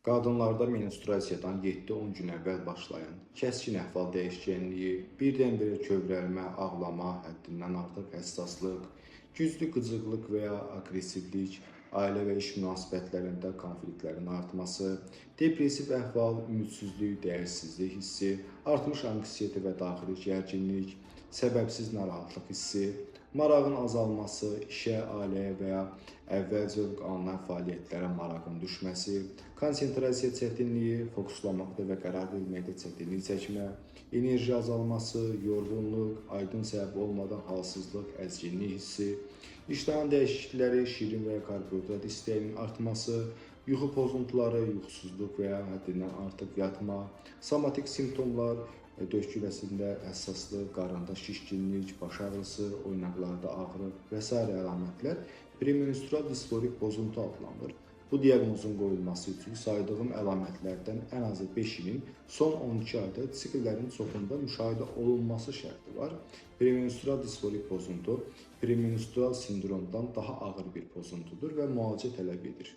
Qadınlarda menstruasiyadan 7-10 gün əvvəl başlayan kəskin əhval dəyişkənliyi, birdən-birə kövrəlmə, ağlama, həddindən artıq həssaslıq, güclü qıcıqlıq və ya aqressivlik, ailə və iş münasibətlərində konfliktlərin artması, depressiv əhval, ümidsizlik, dəyərsizlik hissi, artmış anksiyete və daxili gərginlik, səbəbsiz narahatlıq hissi, marağın azalması, işə, ailəyə və ya əvvəl zövq alınan fəaliyyətlərə marağın düşməsi, konsentrasiya çətinliyi, fokuslamaqda və qərar verməkdə çətinlik çəkmə, enerji azalması, yorğunluq, aydın səbəb olmadan halsızlıq, əzginlik hissi, iştahın dəyişiklikləri, şirin və ya karbohidrat istəyinin artması, yuxu pozuntuları, yuxusuzluq və ya həddindən artıq yatma, somatik simptomlar, döş güvəsində həssaslıq, qarında şişkinlik, baş ağrısı, oynaqlarda ağrı və sair əlamətlər premenstrual disforik pozuntu adlanır. Bu diaqnozun qoyulması üçün saydığım əlamətlərdən ən azı 5-inin son 12 ayda sikllərin çoxunda müşahidə olunması şərti var. Premenstrual disforik pozuntu premenstrual sindromdan daha ağır bir pozuntudur və müalicə tələb edir.